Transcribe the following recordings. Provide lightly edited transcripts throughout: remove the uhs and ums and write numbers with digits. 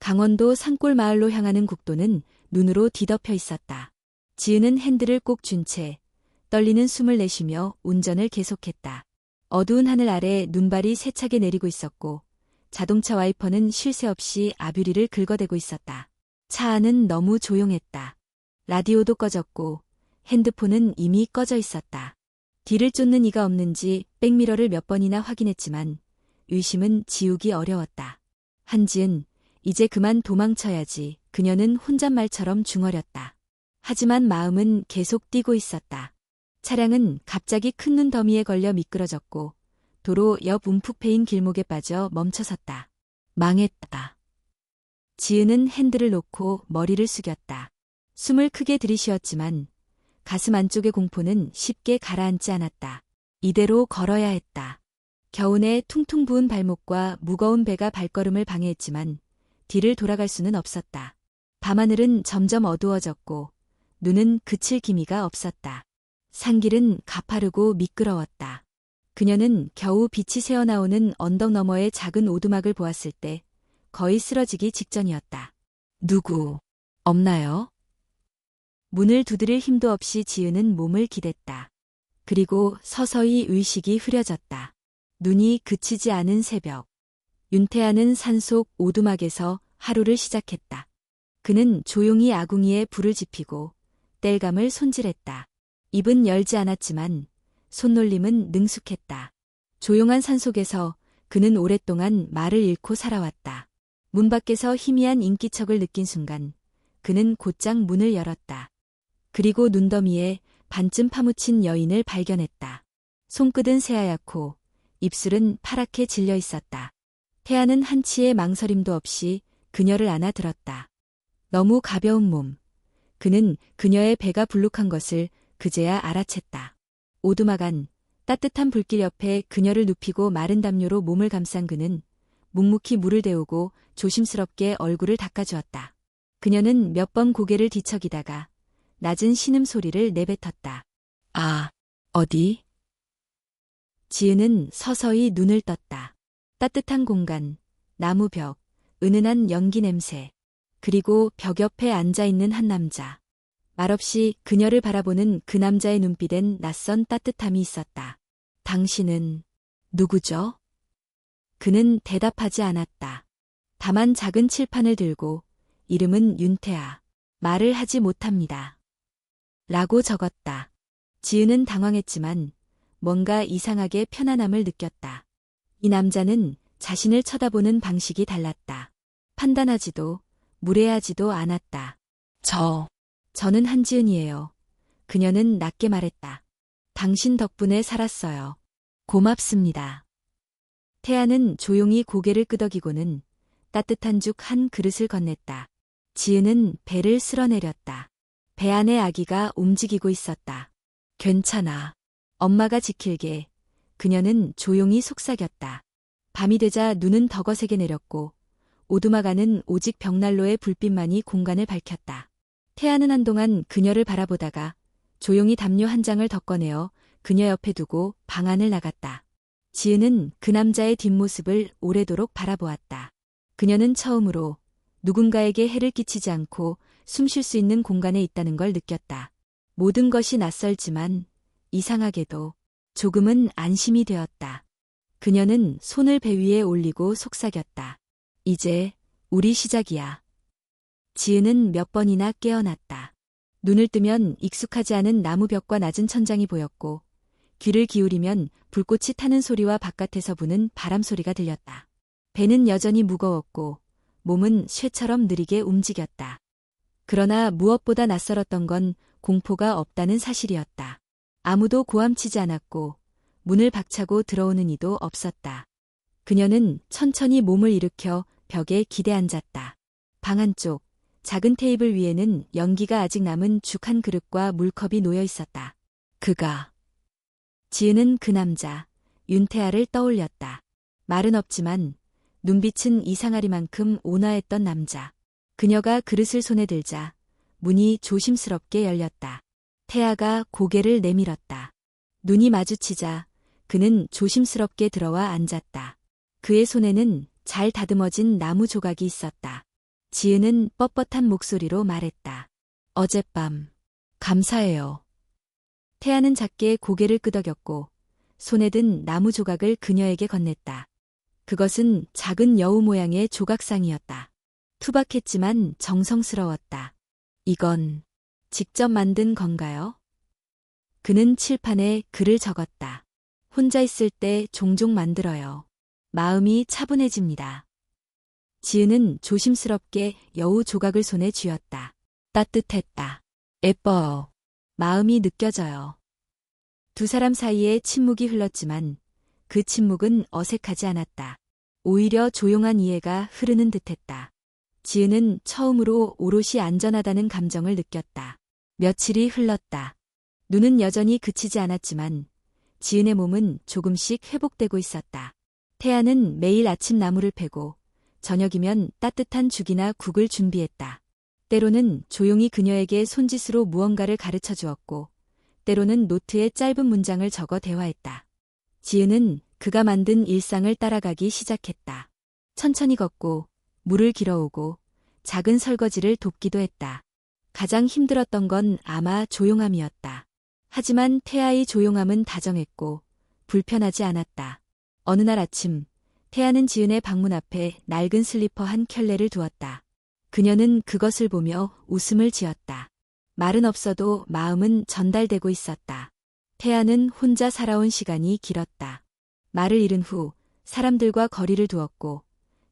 강원도 산골 마을로 향하는 국도는 눈으로 뒤덮여 있었다. 지은은 핸들을 꼭 쥔 채 떨리는 숨을 내쉬며 운전을 계속했다. 어두운 하늘 아래 눈발이 세차게 내리고 있었고 자동차 와이퍼는 쉴 새 없이 아뷰리를 긁어대고 있었다. 차 안은 너무 조용했다. 라디오도 꺼졌고 핸드폰은 이미 꺼져 있었다. 뒤를 쫓는 이가 없는지 백미러를 몇 번이나 확인했지만 의심은 지우기 어려웠다. 한지은, 이제 그만 도망쳐야지. 그녀는 혼잣말처럼 중얼였다. 하지만 마음은 계속 뛰고 있었다. 차량은 갑자기 큰 눈 더미에 걸려 미끄러졌고 도로 옆 움푹 패인 길목에 빠져 멈춰섰다. 망했다. 지은은 핸들을 놓고 머리를 숙였다. 숨을 크게 들이쉬었지만 가슴 안쪽의 공포는 쉽게 가라앉지 않았다. 이대로 걸어야 했다. 겨우내 퉁퉁 부은 발목과 무거운 배가 발걸음을 방해했지만 뒤를 돌아갈 수는 없었다. 밤하늘은 점점 어두워졌고 눈은 그칠 기미가 없었다. 산길은 가파르고 미끄러웠다. 그녀는 겨우 빛이 새어나오는 언덕 너머의 작은 오두막을 보았을 때 거의 쓰러지기 직전이었다. 누구 없나요? 문을 두드릴 힘도 없이 지은은 몸을 기댔다. 그리고 서서히 의식이 흐려졌다. 눈이 그치지 않은 새벽. 윤태아는 산속 오두막에서 하루를 시작했다. 그는 조용히 아궁이에 불을 지피고 땔감을 손질했다. 입은 열지 않았지만 손놀림은 능숙했다. 조용한 산속에서 그는 오랫동안 말을 잃고 살아왔다. 문 밖에서 희미한 인기척을 느낀 순간 그는 곧장 문을 열었다. 그리고 눈더미에 반쯤 파묻힌 여인을 발견했다. 손끝은 새하얗고 입술은 파랗게 질려 있었다. 태아는 한치의 망설임도 없이 그녀를 안아들었다. 너무 가벼운 몸. 그는 그녀의 배가 불룩한 것을 그제야 알아챘다. 오두막 안 따뜻한 불길 옆에 그녀를 눕히고 마른 담요로 몸을 감싼 그는 묵묵히 물을 데우고 조심스럽게 얼굴을 닦아주었다. 그녀는 몇 번 고개를 뒤척이다가 낮은 신음소리를 내뱉었다. 아, 어디? 지은은 서서히 눈을 떴다. 따뜻한 공간, 나무 벽, 은은한 연기 냄새, 그리고 벽 옆에 앉아있는 한 남자. 말없이 그녀를 바라보는 그 남자의 눈빛엔 낯선 따뜻함이 있었다. 당신은 누구죠? 그는 대답하지 않았다. 다만 작은 칠판을 들고 이름은 윤태아. 말을 하지 못합니다. 라고 적었다. 지은은 당황했지만 뭔가 이상하게 편안함을 느꼈다. 이 남자는 자신을 쳐다보는 방식이 달랐다. 판단하지도 무례하지도 않았다. 저는 한지은이에요. 그녀는 낮게 말했다. 당신 덕분에 살았어요. 고맙습니다. 태아는 조용히 고개를 끄덕이고는 따뜻한 죽 한 그릇을 건넸다. 지은은 배를 쓸어내렸다. 배 안의 아기가 움직이고 있었다. 괜찮아. 엄마가 지킬게. 그녀는 조용히 속삭였다. 밤이 되자 눈은 더 거세게 내렸고 오두막 안은 오직 벽난로의 불빛만이 공간을 밝혔다. 태아는 한동안 그녀를 바라보다가 조용히 담요 한 장을 더 꺼내어 그녀 옆에 두고 방 안을 나갔다. 지은은 그 남자의 뒷모습을 오래도록 바라보았다. 그녀는 처음으로 누군가에게 해를 끼치지 않고 숨 쉴 수 있는 공간에 있다는 걸 느꼈다. 모든 것이 낯설지만 이상하게도 조금은 안심이 되었다. 그녀는 손을 배 위에 올리고 속삭였다. 이제 우리 시작이야. 지은은 몇 번이나 깨어났다. 눈을 뜨면 익숙하지 않은 나무벽과 낮은 천장이 보였고 귀를 기울이면 불꽃이 타는 소리와 바깥에서 부는 바람 소리가 들렸다. 배는 여전히 무거웠고 몸은 쇠처럼 느리게 움직였다. 그러나 무엇보다 낯설었던 건 공포가 없다는 사실이었다. 아무도 고함치지 않았고 문을 박차고 들어오는 이도 없었다. 그녀는 천천히 몸을 일으켜 벽에 기대 앉았다. 방 한쪽 작은 테이블 위에는 연기가 아직 남은 죽 한 그릇과 물컵이 놓여 있었다. 지은은 그 남자, 윤태아를 떠올렸다. 말은 없지만 눈빛은 이상하리만큼 온화했던 남자. 그녀가 그릇을 손에 들자 문이 조심스럽게 열렸다. 태아가 고개를 내밀었다. 눈이 마주치자 그는 조심스럽게 들어와 앉았다. 그의 손에는 잘 다듬어진 나무 조각이 있었다. 지은은 뻣뻣한 목소리로 말했다. 어젯밤. 감사해요. 태아는 작게 고개를 끄덕였고 손에 든 나무 조각을 그녀에게 건넸다. 그것은 작은 여우 모양의 조각상이었다. 투박했지만 정성스러웠다. 이건 직접 만든 건가요? 그는 칠판에 글을 적었다. 혼자 있을 때 종종 만들어요. 마음이 차분해집니다. 지은은 조심스럽게 여우 조각을 손에 쥐었다. 따뜻했다. 예뻐요. 마음이 느껴져요. 두 사람 사이에 침묵이 흘렀지만 그 침묵은 어색하지 않았다. 오히려 조용한 이해가 흐르는 듯했다. 지은은 처음으로 오롯이 안전하다는 감정을 느꼈다. 며칠이 흘렀다. 눈은 여전히 그치지 않았지만 지은의 몸은 조금씩 회복되고 있었다. 태아는 매일 아침 나무를 패고 저녁이면 따뜻한 죽이나 국을 준비했다. 때로는 조용히 그녀에게 손짓으로 무언가를 가르쳐 주었고 때로는 노트에 짧은 문장을 적어 대화했다. 지은은 그가 만든 일상을 따라가기 시작했다. 천천히 걷고 물을 길어오고 작은 설거지를 돕기도 했다. 가장 힘들었던 건 아마 조용함이었다. 하지만 태아의 조용함은 다정했고 불편하지 않았다. 어느 날 아침, 태아는 지은의 방문 앞에 낡은 슬리퍼 한 켤레를 두었다. 그녀는 그것을 보며 웃음을 지었다. 말은 없어도 마음은 전달되고 있었다. 태아는 혼자 살아온 시간이 길었다. 말을 잃은 후 사람들과 거리를 두었고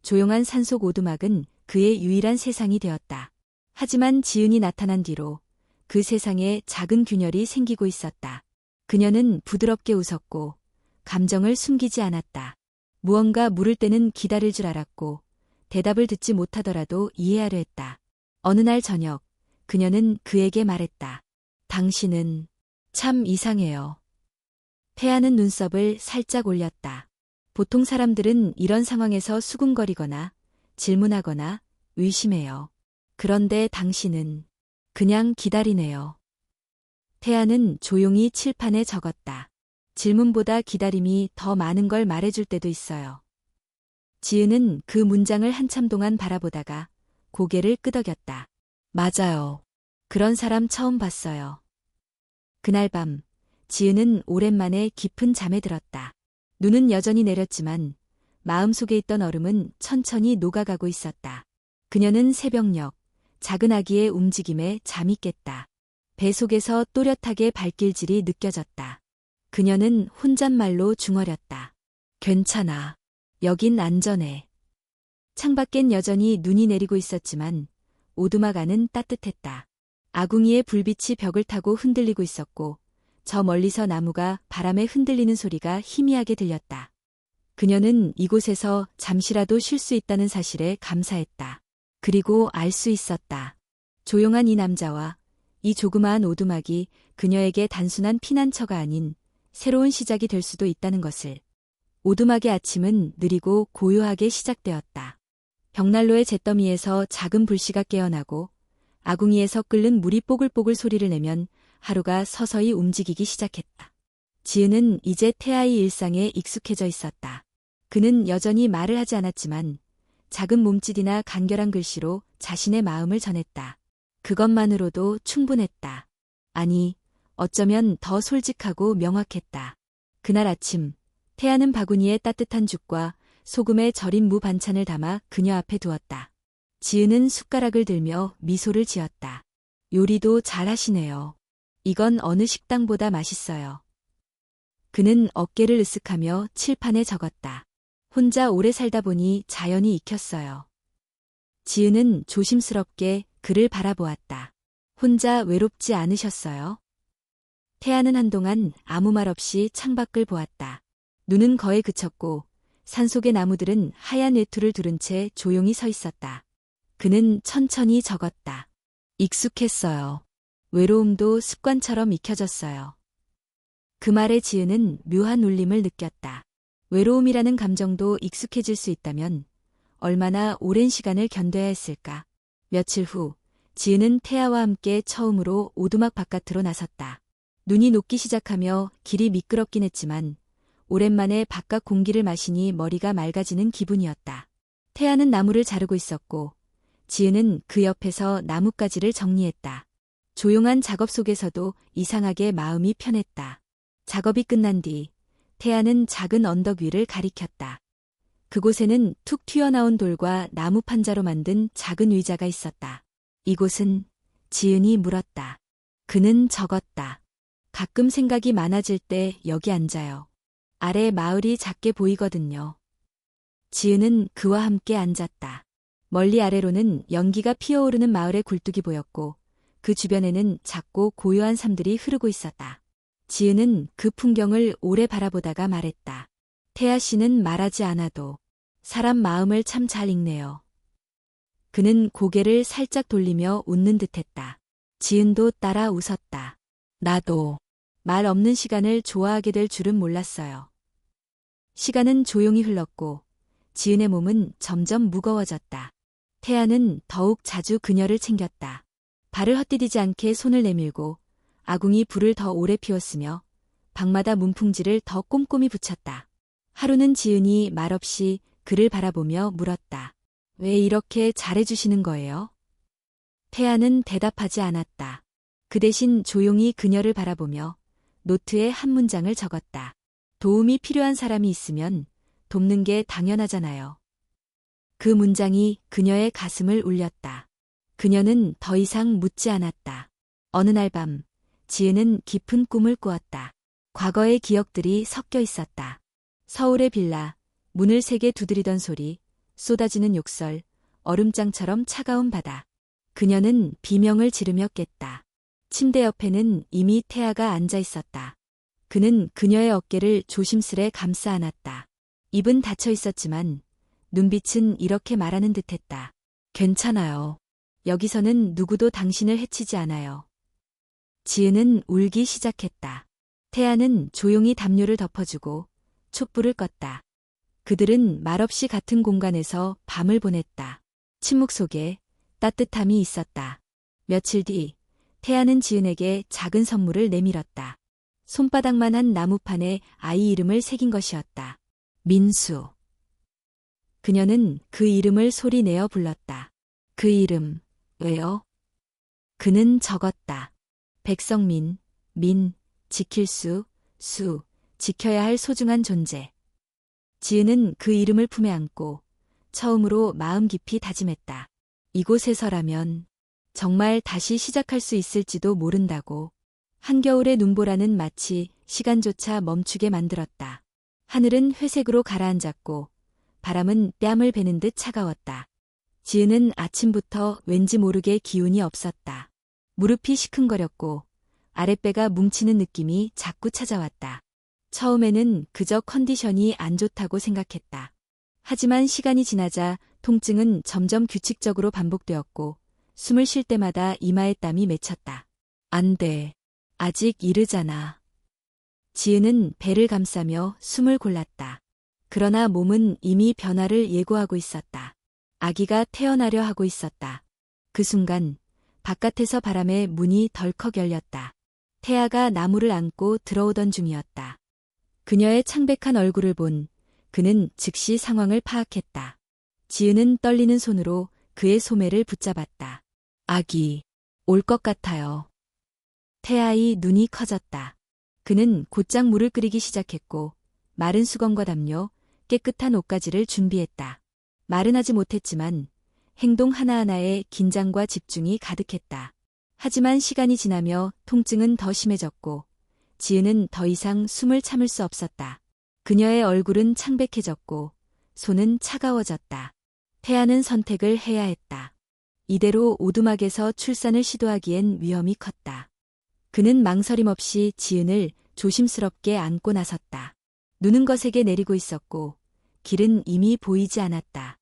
조용한 산속 오두막은 그의 유일한 세상이 되었다. 하지만 지은이 나타난 뒤로 그 세상에 작은 균열이 생기고 있었다. 그녀는 부드럽게 웃었고 감정을 숨기지 않았다. 무언가 물을 때는 기다릴 줄 알았고 대답을 듣지 못하더라도 이해하려 했다. 어느 날 저녁 그녀는 그에게 말했다. 당신은 참 이상해요. 태아는 눈썹을 살짝 올렸다. 보통 사람들은 이런 상황에서 수군거리거나 질문하거나 의심해요. 그런데 당신은 그냥 기다리네요. 태아는 조용히 칠판에 적었다. 질문보다 기다림이 더 많은 걸 말해줄 때도 있어요. 지은은 그 문장을 한참 동안 바라보다가 고개를 끄덕였다. 맞아요. 그런 사람 처음 봤어요. 그날 밤, 지은은 오랜만에 깊은 잠에 들었다. 눈은 여전히 내렸지만 마음속에 있던 얼음은 천천히 녹아가고 있었다. 그녀는 새벽녘, 작은 아기의 움직임에 잠이 깼다. 배 속에서 또렷하게 발길질이 느껴졌다. 그녀는 혼잣말로 중얼였다. 괜찮아. 여긴 안전해. 창밖엔 여전히 눈이 내리고 있었지만 오두막 안은 따뜻했다. 아궁이의 불빛이 벽을 타고 흔들리고 있었고 저 멀리서 나무가 바람에 흔들리는 소리가 희미하게 들렸다. 그녀는 이곳에서 잠시라도 쉴 수 있다는 사실에 감사했다. 그리고 알 수 있었다. 조용한 이 남자와 이 조그마한 오두막이 그녀에게 단순한 피난처가 아닌 새로운 시작이 될 수도 있다는 것을. 오두막의 아침은 느리고 고요하게 시작되었다. 벽난로의 잿더미에서 작은 불씨가 깨어나고 아궁이에서 끓는 물이 뽀글뽀글 소리를 내면 하루가 서서히 움직이기 시작했다. 지은은 이제 태아의 일상에 익숙해져 있었다. 그는 여전히 말을 하지 않았지만 작은 몸짓이나 간결한 글씨로 자신의 마음을 전했다. 그것만으로도 충분했다. 아니, 어쩌면 더 솔직하고 명확했다. 그날 아침, 태아는 바구니에 따뜻한 죽과 소금에 절인 무 반찬을 담아 그녀 앞에 두었다. 지은은 숟가락을 들며 미소를 지었다. 요리도 잘하시네요. 이건 어느 식당보다 맛있어요. 그는 어깨를 으쓱하며 칠판에 적었다. 혼자 오래 살다 보니 자연이 익혔어요. 지은은 조심스럽게 그를 바라보았다. 혼자 외롭지 않으셨어요? 태아는 한동안 아무 말 없이 창밖을 보았다. 눈은 거의 그쳤고 산속의 나무들은 하얀 외투를 두른 채 조용히 서 있었다. 그는 천천히 적었다. 익숙했어요. 외로움도 습관처럼 익혀졌어요. 그 말에 지은은 묘한 울림을 느꼈다. 외로움이라는 감정도 익숙해질 수 있다면 얼마나 오랜 시간을 견뎌야 했을까. 며칠 후 지은은 태아와 함께 처음으로 오두막 바깥으로 나섰다. 눈이 녹기 시작하며 길이 미끄럽긴 했지만 오랜만에 바깥 공기를 마시니 머리가 맑아지는 기분이었다. 태아는 나무를 자르고 있었고 지은은 그 옆에서 나뭇가지를 정리했다. 조용한 작업 속에서도 이상하게 마음이 편했다. 작업이 끝난 뒤 태아는 작은 언덕 위를 가리켰다. 그곳에는 툭 튀어나온 돌과 나무 판자로 만든 작은 의자가 있었다. 이곳은? 지은이 물었다. 그는 적었다. 가끔 생각이 많아질 때 여기 앉아요. 아래 마을이 작게 보이거든요. 지은은 그와 함께 앉았다. 멀리 아래로는 연기가 피어오르는 마을의 굴뚝이 보였고 그 주변에는 작고 고요한 삶들이 흐르고 있었다. 지은은 그 풍경을 오래 바라보다가 말했다. 태아 씨는 말하지 않아도 사람 마음을 참 잘 읽네요. 그는 고개를 살짝 돌리며 웃는 듯했다. 지은도 따라 웃었다. 나도 말 없는 시간을 좋아하게 될 줄은 몰랐어요. 시간은 조용히 흘렀고 지은의 몸은 점점 무거워졌다. 태아는 더욱 자주 그녀를 챙겼다. 발을 헛디디지 않게 손을 내밀고 아궁이 불을 더 오래 피웠으며 방마다 문풍지를 더 꼼꼼히 붙였다. 하루는 지은이 말없이 그를 바라보며 물었다. 왜 이렇게 잘해주시는 거예요? 태아는 대답하지 않았다. 그 대신 조용히 그녀를 바라보며 노트에 한 문장을 적었다. 도움이 필요한 사람이 있으면 돕는 게 당연하잖아요. 그 문장이 그녀의 가슴을 울렸다. 그녀는 더 이상 묻지 않았다. 어느 날 밤, 지은은 깊은 꿈을 꾸었다. 과거의 기억들이 섞여 있었다. 서울의 빌라, 문을 세게 두드리던 소리, 쏟아지는 욕설, 얼음장처럼 차가운 바다. 그녀는 비명을 지르며 깼다. 침대 옆에는 이미 태아가 앉아 있었다. 그는 그녀의 어깨를 조심스레 감싸 안았다. 입은 닫혀 있었지만 눈빛은 이렇게 말하는 듯했다. 괜찮아요. 여기서는 누구도 당신을 해치지 않아요. 지은은 울기 시작했다. 태아는 조용히 담요를 덮어주고 촛불을 껐다. 그들은 말없이 같은 공간에서 밤을 보냈다. 침묵 속에 따뜻함이 있었다. 며칠 뒤 태아는 지은에게 작은 선물을 내밀었다. 손바닥만한 나무판에 아이 이름을 새긴 것이었다. 민수. 그녀는 그 이름을 소리내어 불렀다. 그 이름, 왜요? 그는 적었다. 백성민, 민, 지킬 수, 지켜야 할 소중한 존재. 지은은 그 이름을 품에 안고 처음으로 마음 깊이 다짐했다. 이곳에서라면 정말 다시 시작할 수 있을지도 모른다고. 한겨울의 눈보라는 마치 시간조차 멈추게 만들었다. 하늘은 회색으로 가라앉았고 바람은 뺨을 베는 듯 차가웠다. 지은은 아침부터 왠지 모르게 기운이 없었다. 무릎이 시큰거렸고 아랫배가 뭉치는 느낌이 자꾸 찾아왔다. 처음에는 그저 컨디션이 안 좋다고 생각했다. 하지만 시간이 지나자 통증은 점점 규칙적으로 반복되었고 숨을 쉴 때마다 이마에 땀이 맺혔다. 안 돼. 아직 이르잖아. 지은은 배를 감싸며 숨을 골랐다. 그러나 몸은 이미 변화를 예고하고 있었다. 아기가 태어나려 하고 있었다. 그 순간 바깥에서 바람에 문이 덜컥 열렸다. 태아가 나무를 안고 들어오던 중이었다. 그녀의 창백한 얼굴을 본 그는 즉시 상황을 파악했다. 지은은 떨리는 손으로 그의 소매를 붙잡았다. 아기, 올 것 같아요. 태아의 눈이 커졌다. 그는 곧장 물을 끓이기 시작했고 마른 수건과 담요, 깨끗한 옷가지를 준비했다. 말은 하지 못했지만 행동 하나하나에 긴장과 집중이 가득했다. 하지만 시간이 지나며 통증은 더 심해졌고 지은은 더 이상 숨을 참을 수 없었다. 그녀의 얼굴은 창백해졌고 손은 차가워졌다. 태아는 선택을 해야 했다. 이대로 오두막에서 출산을 시도하기엔 위험이 컸다. 그는 망설임 없이 지은을 조심스럽게 안고 나섰다. 눈은 거세게 내리고 있었고 길은 이미 보이지 않았다.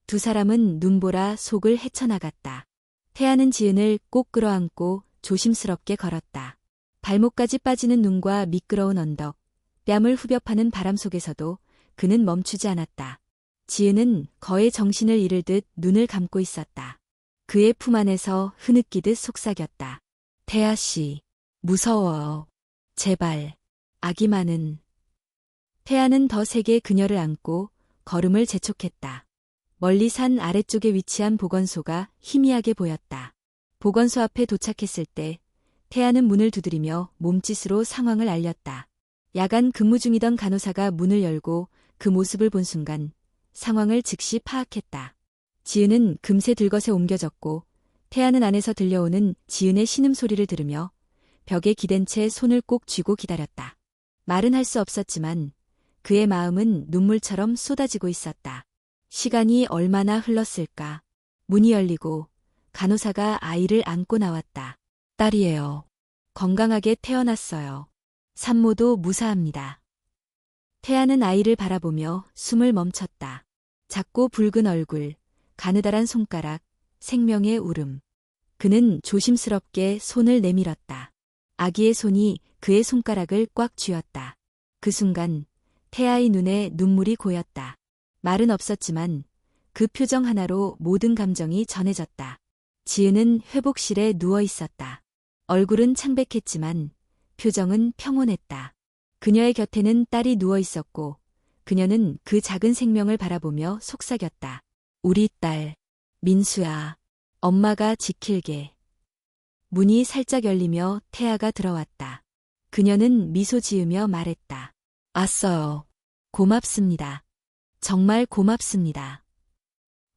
두 사람은 눈보라 속을 헤쳐나갔다. 태아는 지은을 꼭 끌어안고 조심스럽게 걸었다. 발목까지 빠지는 눈과 미끄러운 언덕, 뺨을 후벼 파는 바람 속에서도 그는 멈추지 않았다. 지은은 거의 정신을 잃을 듯 눈을 감고 있었다. 그의 품 안에서 흐느끼듯 속삭였다. 태아 씨, 무서워요. 제발, 아기만은. 태아는 더 세게 그녀를 안고 걸음을 재촉했다. 멀리 산 아래쪽에 위치한 보건소가 희미하게 보였다. 보건소 앞에 도착했을 때 태아는 문을 두드리며 몸짓으로 상황을 알렸다. 야간 근무 중이던 간호사가 문을 열고 그 모습을 본 순간 상황을 즉시 파악했다. 지은은 금세 들것에 옮겨졌고 태아는 안에서 들려오는 지은의 신음소리를 들으며 벽에 기댄 채 손을 꼭 쥐고 기다렸다. 말은 할 수 없었지만 그의 마음은 눈물처럼 쏟아지고 있었다. 시간이 얼마나 흘렀을까. 문이 열리고 간호사가 아이를 안고 나왔다. 딸이에요. 건강하게 태어났어요. 산모도 무사합니다. 태아는 아이를 바라보며 숨을 멈췄다. 작고 붉은 얼굴, 가느다란 손가락, 생명의 울음. 그는 조심스럽게 손을 내밀었다. 아기의 손이 그의 손가락을 꽉 쥐었다. 그 순간 태아의 눈에 눈물이 고였다. 말은 없었지만 그 표정 하나로 모든 감정이 전해졌다. 지은은 회복실에 누워 있었다. 얼굴은 창백했지만 표정은 평온했다. 그녀의 곁에는 딸이 누워 있었고 그녀는 그 작은 생명을 바라보며 속삭였다. 우리 딸, 민수야. 엄마가 지킬게. 문이 살짝 열리며 태아가 들어왔다. 그녀는 미소 지으며 말했다. 왔어요. 고맙습니다. 정말 고맙습니다.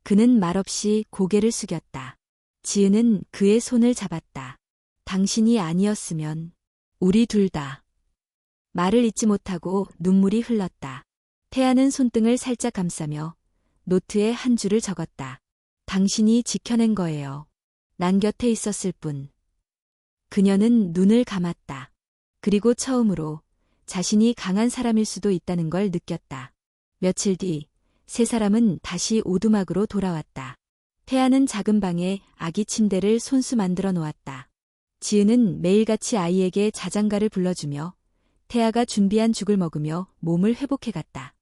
그는 말없이 고개를 숙였다. 지은은 그의 손을 잡았다. 당신이 아니었으면 우리 둘 다. 말을 잇지 못하고 눈물이 흘렀다. 태아는 손등을 살짝 감싸며 노트에 한 줄을 적었다. 당신이 지켜낸 거예요. 난 곁에 있었을 뿐. 그녀는 눈을 감았다. 그리고 처음으로 자신이 강한 사람일 수도 있다는 걸 느꼈다. 며칠 뒤 세 사람은 다시 오두막으로 돌아왔다. 태아는 작은 방에 아기 침대를 손수 만들어 놓았다. 지은은 매일같이 아이에게 자장가를 불러주며 태아가 준비한 죽을 먹으며 몸을 회복해갔다.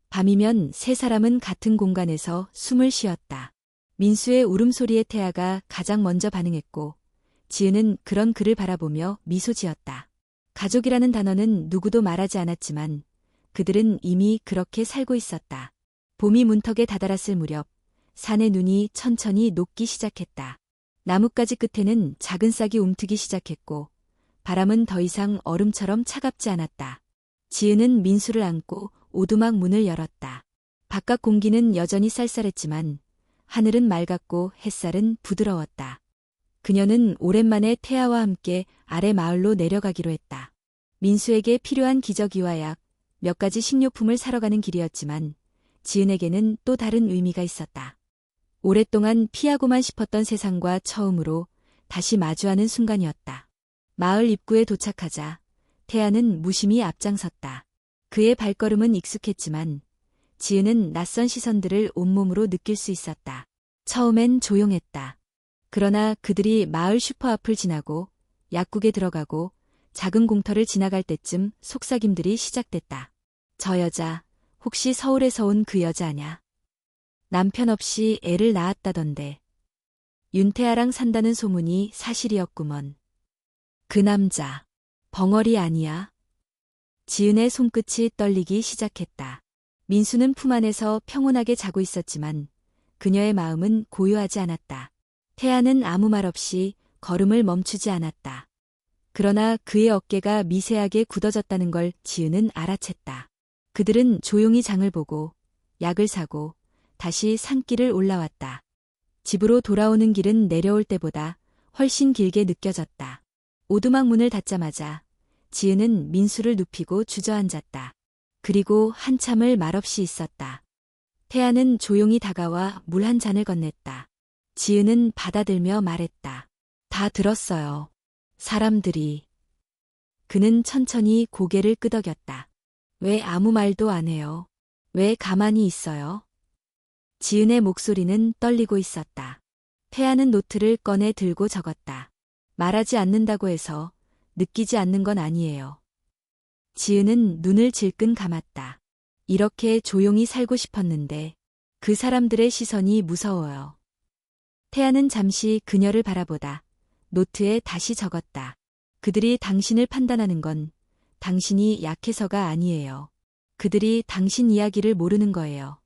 밤이면 세 사람은 같은 공간에서 숨을 쉬었다. 민수의 울음소리에 태아가 가장 먼저 반응했고 지은은 그런 그를 바라보며 미소 지었다. 가족이라는 단어는 누구도 말하지 않았지만 그들은 이미 그렇게 살고 있었다. 봄이 문턱에 다다랐을 무렵 산의 눈이 천천히 녹기 시작했다. 나뭇가지 끝에는 작은 싹이 움트기 시작했고 바람은 더 이상 얼음처럼 차갑지 않았다. 지은은 민수를 안고 오두막 문을 열었다. 바깥 공기는 여전히 쌀쌀했지만 하늘은 맑았고 햇살은 부드러웠다. 그녀는 오랜만에 태아와 함께 아래 마을로 내려가기로 했다. 민수에게 필요한 기저귀와 약, 몇 가지 식료품을 사러 가는 길이었지만 지은에게는 또 다른 의미가 있었다. 오랫동안 피하고만 싶었던 세상과 처음으로 다시 마주하는 순간이었다. 마을 입구에 도착하자 태아는 무심히 앞장섰다. 그의 발걸음은 익숙했지만 지은은 낯선 시선들을 온몸으로 느낄 수 있었다. 처음엔 조용했다. 그러나 그들이 마을 슈퍼 앞을 지나고 약국에 들어가고 작은 공터를 지나갈 때쯤 속삭임들이 시작됐다. 저 여자, 혹시 서울에서 온 그 여자냐? 남편 없이 애를 낳았다던데. 윤태아랑 산다는 소문이 사실이었구먼. 그 남자, 벙어리 아니야? 지은의 손끝이 떨리기 시작했다. 민수는 품 안에서 평온하게 자고 있었지만 그녀의 마음은 고요하지 않았다. 태아는 아무 말 없이 걸음을 멈추지 않았다. 그러나 그의 어깨가 미세하게 굳어졌다는 걸 지은은 알아챘다. 그들은 조용히 장을 보고 약을 사고 다시 산길을 올라왔다. 집으로 돌아오는 길은 내려올 때보다 훨씬 길게 느껴졌다. 오두막 문을 닫자마자 지은은 민수를 눕히고 주저앉았다. 그리고 한참을 말없이 있었다. 태아는 조용히 다가와 물 한 잔을 건넸다. 지은은 받아들며 말했다. 다 들었어요. 사람들이. 그는 천천히 고개를 끄덕였다. 왜 아무 말도 안 해요? 왜 가만히 있어요? 지은의 목소리는 떨리고 있었다. 태아는 노트를 꺼내 들고 적었다. 말하지 않는다고 해서 느끼지 않는 건 아니에요. 지은은 눈을 질끈 감았다. 이렇게 조용히 살고 싶었는데 그 사람들의 시선이 무서워요. 태아는 잠시 그녀를 바라보다 노트에 다시 적었다. 그들이 당신을 판단하는 건 당신이 약해서가 아니에요. 그들이 당신 이야기를 모르는 거예요.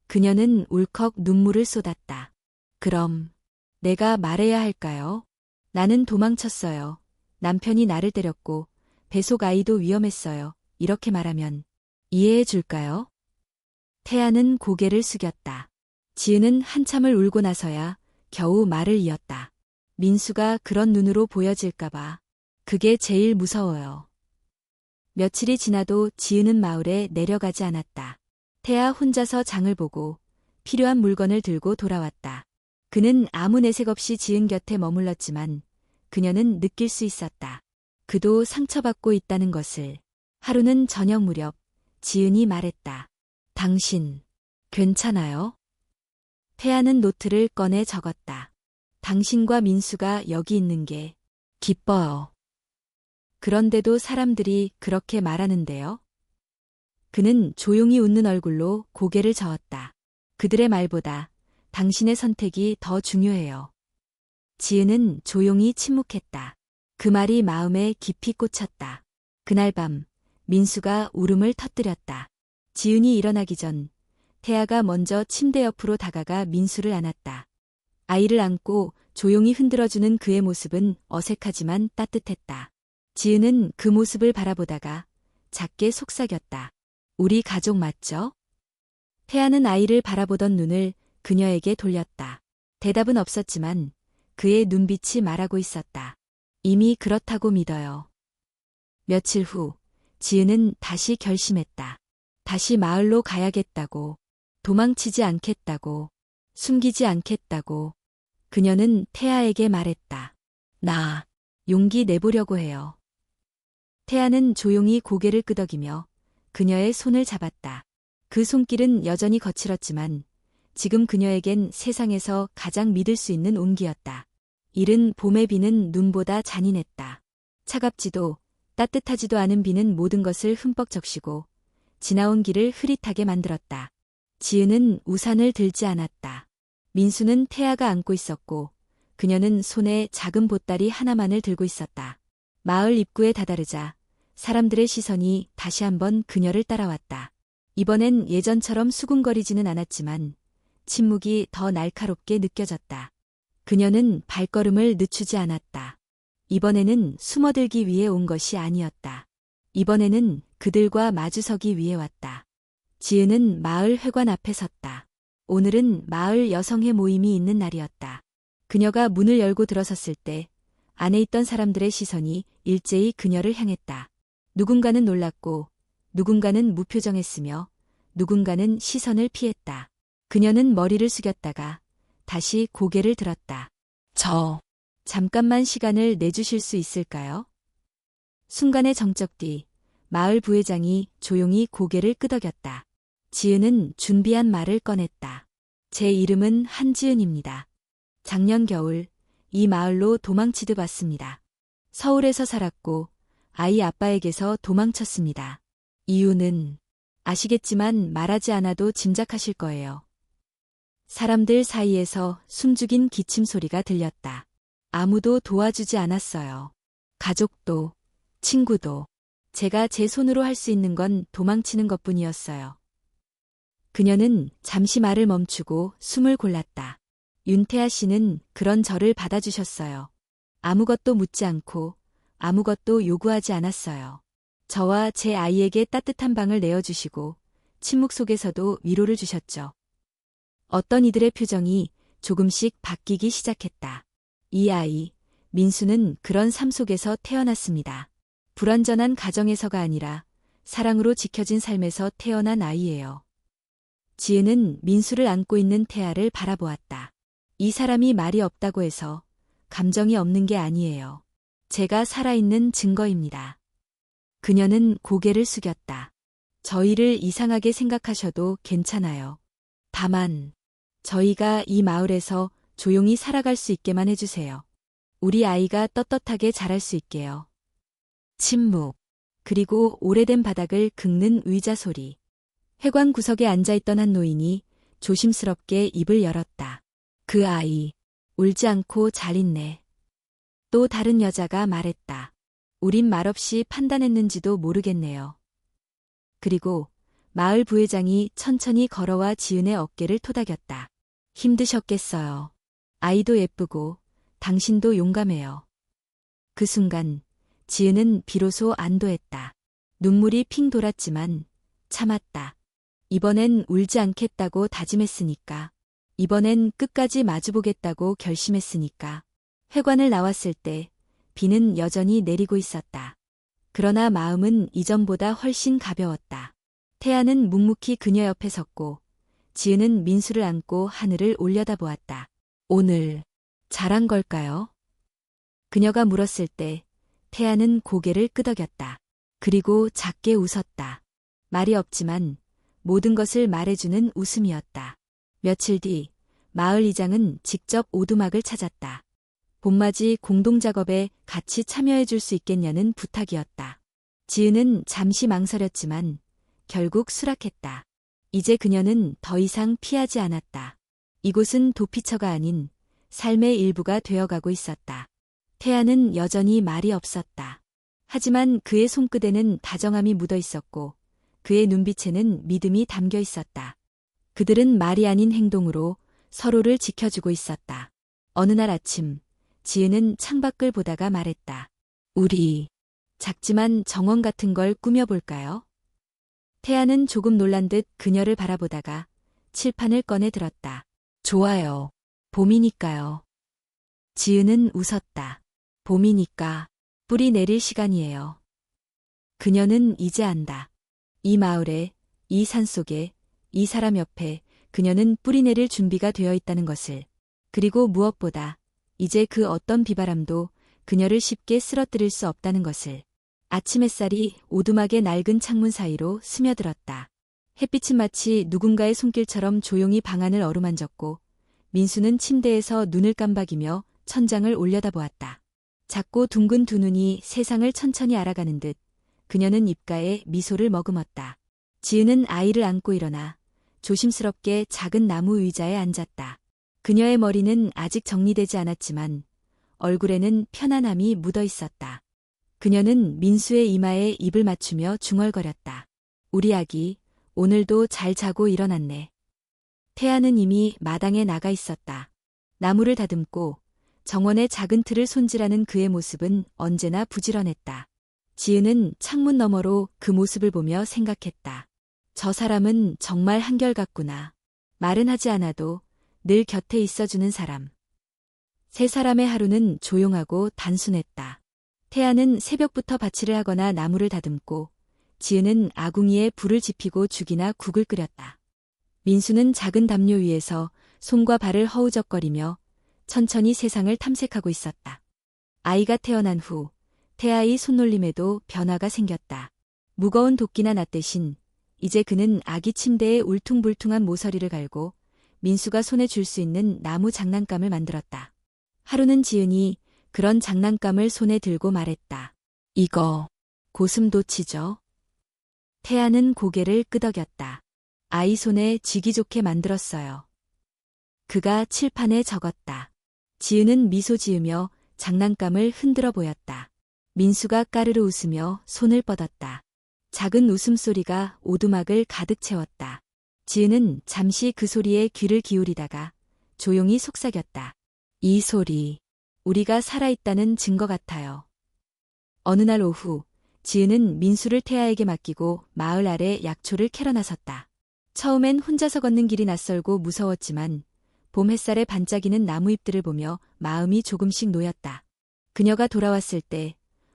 그녀는 울컥 눈물을 쏟았다. 그럼 내가 말해야 할까요? 나는 도망쳤어요. 남편이 나를 때렸고 뱃속 아이도 위험했어요. 이렇게 말하면 이해해 줄까요? 태아는 고개를 숙였다. 지은은 한참을 울고 나서야 겨우 말을 이었다. 민수가 그런 눈으로 보여질까봐. 그게 제일 무서워요. 며칠이 지나도 지은은 마을에 내려가지 않았다. 태아 혼자서 장을 보고 필요한 물건을 들고 돌아왔다. 그는 아무 내색 없이 지은 곁에 머물렀지만 그녀는 느낄 수 있었다. 그도 상처받고 있다는 것을. 하루는 저녁 무렵 지은이 말했다. 당신 괜찮아요? 태아는 노트를 꺼내 적었다. 당신과 민수가 여기 있는 게 기뻐요. 그런데도 사람들이 그렇게 말하는데요. 그는 조용히 웃는 얼굴로 고개를 저었다. 그들의 말보다 당신의 선택이 더 중요해요. 지은은 조용히 침묵했다. 그 말이 마음에 깊이 꽂혔다. 그날 밤 민수가 울음을 터뜨렸다. 지은이 일어나기 전 태아가 먼저 침대 옆으로 다가가 민수를 안았다. 아이를 안고 조용히 흔들어주는 그의 모습은 어색하지만 따뜻했다. 지은은 그 모습을 바라보다가 작게 속삭였다. 우리 가족 맞죠? 태아는 아이를 바라보던 눈을 그녀에게 돌렸다. 대답은 없었지만 그의 눈빛이 말하고 있었다. 이미 그렇다고 믿어요. 며칠 후 지은은 다시 결심했다. 다시 마을로 가야겠다고, 도망치지 않겠다고, 숨기지 않겠다고. 그녀는 태아에게 말했다. 나 용기 내보려고 해요. 태아는 조용히 고개를 끄덕이며 그녀의 손을 잡았다. 그 손길은 여전히 거칠었지만 지금 그녀에겐 세상에서 가장 믿을 수 있는 온기였다. 이른 봄의 비는 눈보다 잔인했다. 차갑지도 따뜻하지도 않은 비는 모든 것을 흠뻑 적시고 지나온 길을 흐릿하게 만들었다. 지은은 우산을 들지 않았다. 민수는 태아가 안고 있었고 그녀는 손에 작은 보따리 하나만을 들고 있었다. 마을 입구에 다다르자 사람들의 시선이 다시 한번 그녀를 따라왔다. 이번엔 예전처럼 수군거리지는 않았지만 침묵이 더 날카롭게 느껴졌다. 그녀는 발걸음을 늦추지 않았다. 이번에는 숨어들기 위해 온 것이 아니었다. 이번에는 그들과 마주서기 위해 왔다. 지은은 마을 회관 앞에 섰다. 오늘은 마을 여성회 모임이 있는 날이었다. 그녀가 문을 열고 들어섰을 때 안에 있던 사람들의 시선이 일제히 그녀를 향했다. 누군가는 놀랐고 누군가는 무표정했으며 누군가는 시선을 피했다. 그녀는 머리를 숙였다가 다시 고개를 들었다. 잠깐만 시간을 내주실 수 있을까요? 순간의 정적 뒤 마을 부회장이 조용히 고개를 끄덕였다. 지은은 준비한 말을 꺼냈다. 제 이름은 한지은입니다. 작년 겨울 이 마을로 도망치듯 왔습니다. 서울에서 살았고 아이 아빠에게서 도망쳤습니다. 이유는 아시겠지만 말하지 않아도 짐작하실 거예요. 사람들 사이에서 숨죽인 기침 소리가 들렸다. 아무도 도와주지 않았어요. 가족도, 친구도. 제가 제 손으로 할 수 있는 건 도망치는 것뿐이었어요. 그녀는 잠시 말을 멈추고 숨을 골랐다. 윤태아 씨는 그런 저를 받아주셨어요. 아무것도 묻지 않고 아무것도 요구하지 않았어요. 저와 제 아이에게 따뜻한 방을 내어주시고 침묵 속에서도 위로를 주셨죠. 어떤 이들의 표정이 조금씩 바뀌기 시작했다. 이 아이, 민수는 그런 삶 속에서 태어났습니다. 불완전한 가정에서가 아니라 사랑으로 지켜진 삶에서 태어난 아이예요. 지은은 민수를 안고 있는 태아를 바라보았다. 이 사람이 말이 없다고 해서 감정이 없는 게 아니에요. 제가 살아있는 증거입니다. 그녀는 고개를 숙였다. 저희를 이상하게 생각하셔도 괜찮아요. 다만 저희가 이 마을에서 조용히 살아갈 수 있게만 해주세요. 우리 아이가 떳떳하게 자랄 수 있게요. 침묵, 그리고 오래된 바닥을 긁는 의자 소리. 회관 구석에 앉아있던 한 노인이 조심스럽게 입을 열었다. 그 아이, 울지 않고 잘 있네. 또 다른 여자가 말했다. 우린 말없이 판단했는지도 모르겠네요. 그리고 마을 부회장이 천천히 걸어와 지은의 어깨를 토닥였다. 힘드셨겠어요. 아이도 예쁘고 당신도 용감해요. 그 순간 지은은 비로소 안도했다. 눈물이 핑 돌았지만 참았다. 이번엔 울지 않겠다고 다짐했으니까. 이번엔 끝까지 마주보겠다고 결심했으니까. 회관을 나왔을 때 비는 여전히 내리고 있었다. 그러나 마음은 이전보다 훨씬 가벼웠다. 태아는 묵묵히 그녀 옆에 섰고 지은은 민수를 안고 하늘을 올려다보았다. 오늘 잘한 걸까요? 그녀가 물었을 때 태아는 고개를 끄덕였다. 그리고 작게 웃었다. 말이 없지만 모든 것을 말해주는 웃음이었다. 며칠 뒤 마을 이장은 직접 오두막을 찾았다. 봄맞이 공동작업에 같이 참여해 줄 수 있겠냐는 부탁이었다. 지은은 잠시 망설였지만 결국 수락했다. 이제 그녀는 더 이상 피하지 않았다. 이곳은 도피처가 아닌 삶의 일부가 되어가고 있었다. 태아는 여전히 말이 없었다. 하지만 그의 손끝에는 다정함이 묻어 있었고 그의 눈빛에는 믿음이 담겨 있었다. 그들은 말이 아닌 행동으로 서로를 지켜주고 있었다. 어느 날 아침 지은은 창밖을 보다가 말했다. 우리 작지만 정원 같은 걸 꾸며볼까요? 태아는 조금 놀란 듯 그녀를 바라보다가 칠판을 꺼내 들었다. 좋아요. 봄이니까요. 지은은 웃었다. 봄이니까 뿌리 내릴 시간이에요. 그녀는 이제 안다. 이 마을에, 이 산속에, 이 사람 옆에 그녀는 뿌리 내릴 준비가 되어 있다는 것을. 그리고 무엇보다 이제 그 어떤 비바람도 그녀를 쉽게 쓰러뜨릴 수 없다는 것을. 아침 햇살이 오두막의 낡은 창문 사이로 스며들었다. 햇빛은 마치 누군가의 손길처럼 조용히 방 안을 어루만졌고 민수는 침대에서 눈을 깜박이며 천장을 올려다보았다. 작고 둥근 두 눈이 세상을 천천히 알아가는 듯 그녀는 입가에 미소를 머금었다. 지은은 아이를 안고 일어나 조심스럽게 작은 나무 의자에 앉았다. 그녀의 머리는 아직 정리되지 않았지만 얼굴에는 편안함이 묻어 있었다. 그녀는 민수의 이마에 입을 맞추며 중얼거렸다. 우리 아기, 오늘도 잘 자고 일어났네. 태아는 이미 마당에 나가 있었다. 나무를 다듬고 정원의 작은 틀을 손질하는 그의 모습은 언제나 부지런했다. 지은은 창문 너머로 그 모습을 보며 생각했다. 저 사람은 정말 한결같구나. 말은 하지 않아도 늘 곁에 있어주는 사람. 세 사람의 하루는 조용하고 단순했다. 태아는 새벽부터 밭일을 하거나 나무를 다듬고 지은은 아궁이에 불을 지피고 죽이나 국을 끓였다. 민수는 작은 담요 위에서 손과 발을 허우적거리며 천천히 세상을 탐색하고 있었다. 아이가 태어난 후 태아의 손놀림에도 변화가 생겼다. 무거운 도끼나 낫 대신 이제 그는 아기 침대에 울퉁불퉁한 모서리를 갈고 민수가 손에 줄 수 있는 나무 장난감을 만들었다. 하루는 지은이 그런 장난감을 손에 들고 말했다. 이거 고슴도치죠? 태아는 고개를 끄덕였다. 아이 손에 쥐기 좋게 만들었어요. 그가 칠판에 적었다. 지은은 미소 지으며 장난감을 흔들어 보였다. 민수가 까르르 웃으며 손을 뻗었다. 작은 웃음소리가 오두막을 가득 채웠다. 지은은 잠시 그 소리에 귀를 기울이다가 조용히 속삭였다. 이 소리, 우리가 살아있다는 증거 같아요. 어느 날 오후, 지은은 민수를 태아에게 맡기고 마을 아래 약초를 캐러 나섰다. 처음엔 혼자서 걷는 길이 낯설고 무서웠지만 봄 햇살에 반짝이는 나무잎들을 보며 마음이 조금씩 놓였다. 그녀가 돌아왔을 때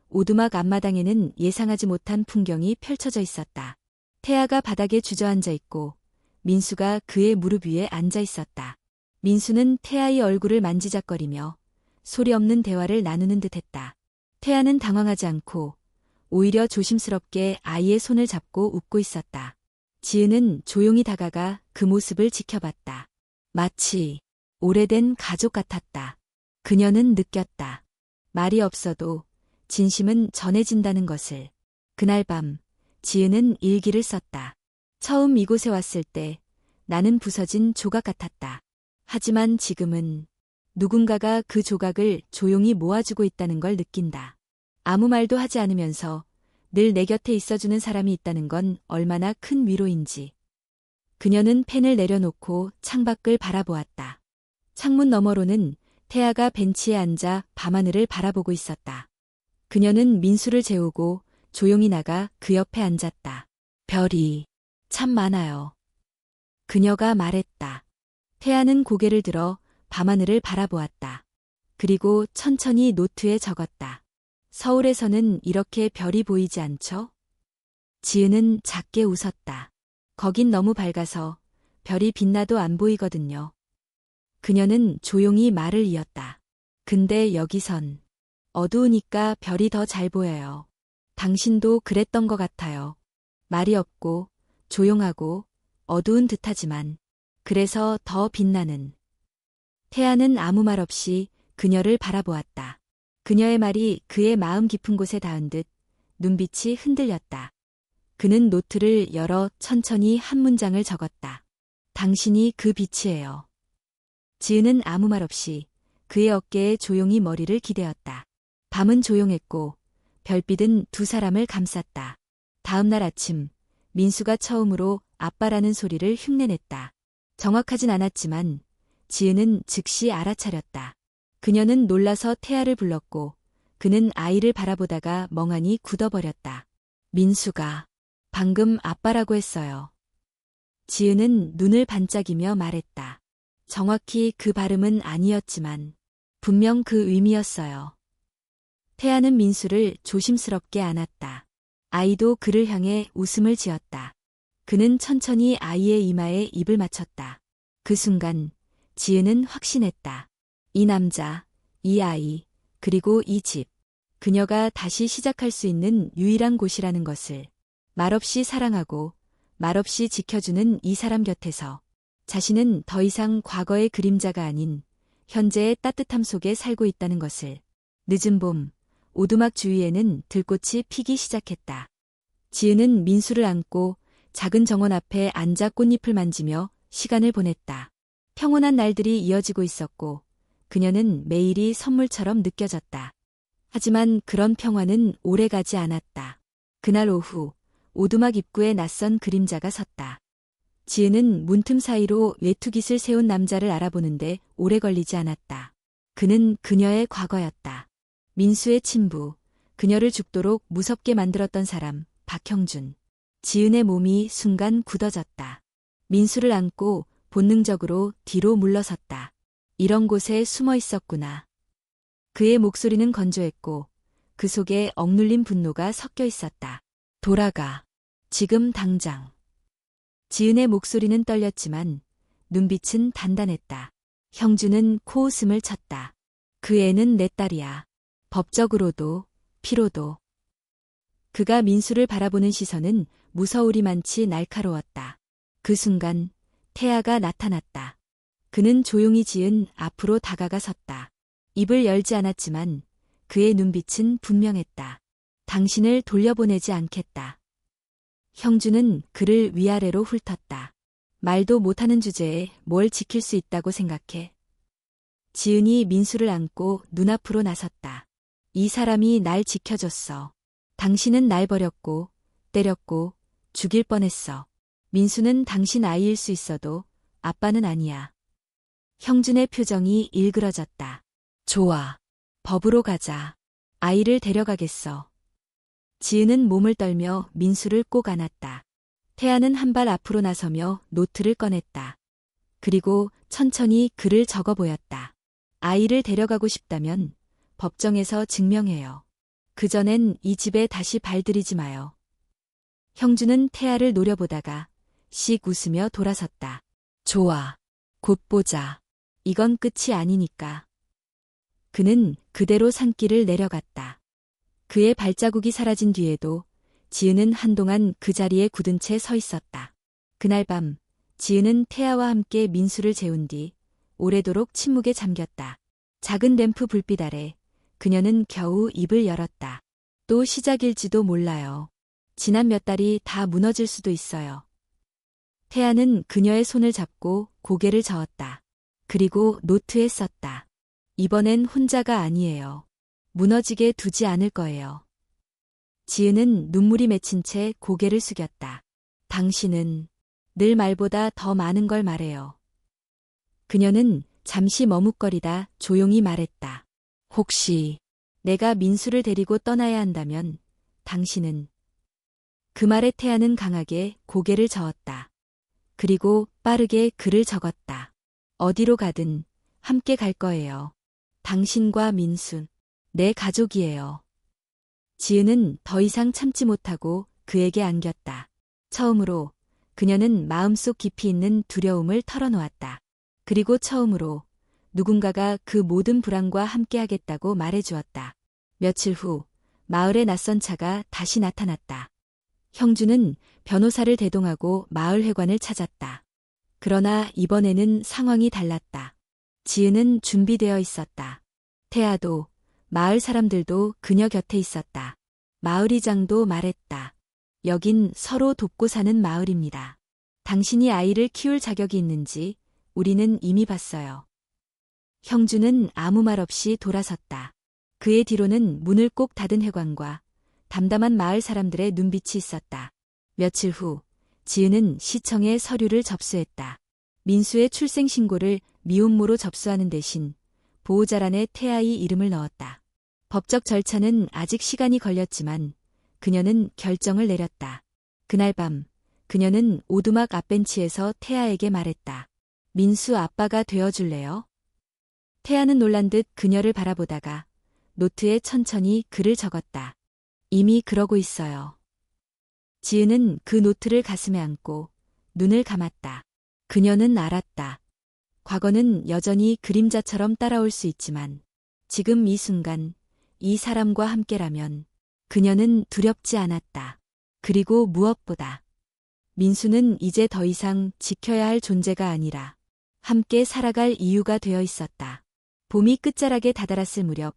오두막 앞마당에는 예상하지 못한 풍경이 펼쳐져 있었다. 태아가 바닥에 주저앉아 있고 민수가 그의 무릎 위에 앉아 있었다. 민수는 태아의 얼굴을 만지작거리며 소리 없는 대화를 나누는 듯했다. 태아는 당황하지 않고 오히려 조심스럽게 아이의 손을 잡고 웃고 있었다. 지은은 조용히 다가가 그 모습을 지켜봤다. 마치 오래된 가족 같았다. 그녀는 느꼈다. 말이 없어도 진심은 전해진다는 것을. 그날 밤 지은은 일기를 썼다. 처음 이곳에 왔을 때 나는 부서진 조각 같았다. 하지만 지금은 누군가가 그 조각을 조용히 모아주고 있다는 걸 느낀다. 아무 말도 하지 않으면서 늘 내 곁에 있어주는 사람이 있다는 건 얼마나 큰 위로인지. 그녀는 펜을 내려놓고 창밖을 바라보았다. 창문 너머로는 태아가 벤치에 앉아 밤하늘을 바라보고 있었다. 그녀는 민수를 재우고 조용히 나가 그 옆에 앉았다. 별이 참 많아요. 그녀가 말했다. 태아는 고개를 들어 밤하늘을 바라보았다. 그리고 천천히 노트에 적었다. 서울에서는 이렇게 별이 보이지 않죠? 지은은 작게 웃었다. 거긴 너무 밝아서 별이 빛나도 안 보이거든요. 그녀는 조용히 말을 이었다. 근데 여기선 어두우니까 별이 더 잘 보여요. 당신도 그랬던 것 같아요. 말이 없고 조용하고 어두운 듯하지만 그래서 더 빛나는. 태아는 아무 말 없이 그녀를 바라보았다. 그녀의 말이 그의 마음 깊은 곳에 닿은 듯 눈빛이 흔들렸다. 그는 노트를 열어 천천히 한 문장을 적었다. 당신이 그 빛이에요. 지은은 아무 말 없이 그의 어깨에 조용히 머리를 기대었다. 밤은 조용했고 별빛은 두 사람을 감쌌다. 다음 날 아침 민수가 처음으로 아빠라는 소리를 흉내냈다. 정확하진 않았지만 지은은 즉시 알아차렸다. 그녀는 놀라서 태아를 불렀고 그는 아이를 바라보다가 멍하니 굳어버렸다. 민수가 방금 아빠라고 했어요. 지은은 눈을 반짝이며 말했다. 정확히 그 발음은 아니었지만 분명 그 의미였어요. 태아는 민수를 조심스럽게 안았다. 아이도 그를 향해 웃음을 지었다. 그는 천천히 아이의 이마에 입을 맞췄다. 그 순간 지은은 확신했다. 이 남자, 이 아이, 그리고 이 집. 그녀가 다시 시작할 수 있는 유일한 곳이라는 것을 말없이 사랑하고 말없이 지켜주는 이 사람 곁에서 자신은 더 이상 과거의 그림자가 아닌 현재의 따뜻함 속에 살고 있다는 것을. 늦은 봄, 오두막 주위에는 들꽃이 피기 시작했다. 지은은 민수를 안고 작은 정원 앞에 앉아 꽃잎을 만지며 시간을 보냈다. 평온한 날들이 이어지고 있었고 그녀는 매일이 선물처럼 느껴졌다. 하지만 그런 평화는 오래가지 않았다. 그날 오후 오두막 입구에 낯선 그림자가 섰다. 지은은 문틈 사이로 외투깃을 세운 남자를 알아보는데 오래 걸리지 않았다. 그는 그녀의 과거였다. 민수의 친부, 그녀를 죽도록 무섭게 만들었던 사람, 박형준. 지은의 몸이 순간 굳어졌다. 민수를 안고 본능적으로 뒤로 물러섰다. 이런 곳에 숨어 있었구나. 그의 목소리는 건조했고 그 속에 억눌린 분노가 섞여 있었다. 돌아가. 지금 당장. 지은의 목소리는 떨렸지만 눈빛은 단단했다. 형준은 코웃음을 쳤다. 그 애는 내 딸이야. 법적으로도, 피로도. 그가 민수를 바라보는 시선은 무서우리만치 날카로웠다. 그 순간 태아가 나타났다. 그는 조용히 지은 앞으로 다가가 섰다. 입을 열지 않았지만 그의 눈빛은 분명했다. 당신을 돌려보내지 않겠다. 형준은 그를 위아래로 훑었다. 말도 못하는 주제에 뭘 지킬 수 있다고 생각해. 지은이 민수를 안고 눈앞으로 나섰다. 이 사람이 날 지켜줬어. 당신은 날 버렸고 때렸고 죽일 뻔했어. 민수는 당신 아이일 수 있어도 아빠는 아니야. 형준의 표정이 일그러졌다. 좋아. 법으로 가자. 아이를 데려가겠어. 지은은 몸을 떨며 민수를 꼭 안았다. 태아는 한 발 앞으로 나서며 노트를 꺼냈다. 그리고 천천히 글을 적어 보였다. 아이를 데려가고 싶다면 법정에서 증명해요. 그전엔 이 집에 다시 발들이지 마요. 형준은 태아를 노려보다가 씩 웃으며 돌아섰다. 좋아. 곧 보자. 이건 끝이 아니니까. 그는 그대로 산길을 내려갔다. 그의 발자국이 사라진 뒤에도 지은은 한동안 그 자리에 굳은 채 서 있었다. 그날 밤 지은은 태아와 함께 민수를 재운 뒤 오래도록 침묵에 잠겼다. 작은 램프 불빛 아래 그녀는 겨우 입을 열었다. 또 시작일지도 몰라요. 지난 몇 달이 다 무너질 수도 있어요. 태아는 그녀의 손을 잡고 고개를 저었다. 그리고 노트에 썼다. 이번엔 혼자가 아니에요. 무너지게 두지 않을 거예요. 지은은 눈물이 맺힌 채 고개를 숙였다. 당신은 늘 말보다 더 많은 걸 말해요. 그녀는 잠시 머뭇거리다 조용히 말했다. 혹시 내가 민수를 데리고 떠나야 한다면 당신은. 그 말에 태아는 강하게 고개를 저었다. 그리고 빠르게 글을 적었다. 어디로 가든 함께 갈 거예요. 당신과 민수, 내 가족이에요. 지은은 더 이상 참지 못하고 그에게 안겼다. 처음으로 그녀는 마음속 깊이 있는 두려움을 털어놓았다. 그리고 처음으로 누군가가 그 모든 불안과 함께하겠다고 말해주었다. 며칠 후 마을에 낯선 차가 다시 나타났다. 형주는 변호사를 대동하고 마을 회관을 찾았다. 그러나 이번에는 상황이 달랐다. 지은은 준비되어 있었다. 태아도, 마을 사람들도 그녀 곁에 있었다. 마을이장도 말했다. 여긴 서로 돕고 사는 마을입니다. 당신이 아이를 키울 자격이 있는지 우리는 이미 봤어요. 형주는 아무 말 없이 돌아섰다. 그의 뒤로는 문을 꼭 닫은 회관과 담담한 마을 사람들의 눈빛이 있었다. 며칠 후 지은은 시청에 서류를 접수했다. 민수의 출생 신고를 미혼모로 접수하는 대신 보호자란에 태아의 이름을 넣었다. 법적 절차는 아직 시간이 걸렸지만 그녀는 결정을 내렸다. 그날 밤 그녀는 오두막 앞벤치에서 태아에게 말했다. 민수 아빠가 되어줄래요? 태아는 놀란 듯 그녀를 바라보다가 노트에 천천히 글을 적었다. 이미 그러고 있어요. 지은은 그 노트를 가슴에 안고 눈을 감았다. 그녀는 알았다. 과거는 여전히 그림자처럼 따라올 수 있지만 지금 이 순간 이 사람과 함께라면 그녀는 두렵지 않았다. 그리고 무엇보다 민수는 이제 더 이상 지켜야 할 존재가 아니라 함께 살아갈 이유가 되어 있었다. 봄이 끝자락에 다다랐을 무렵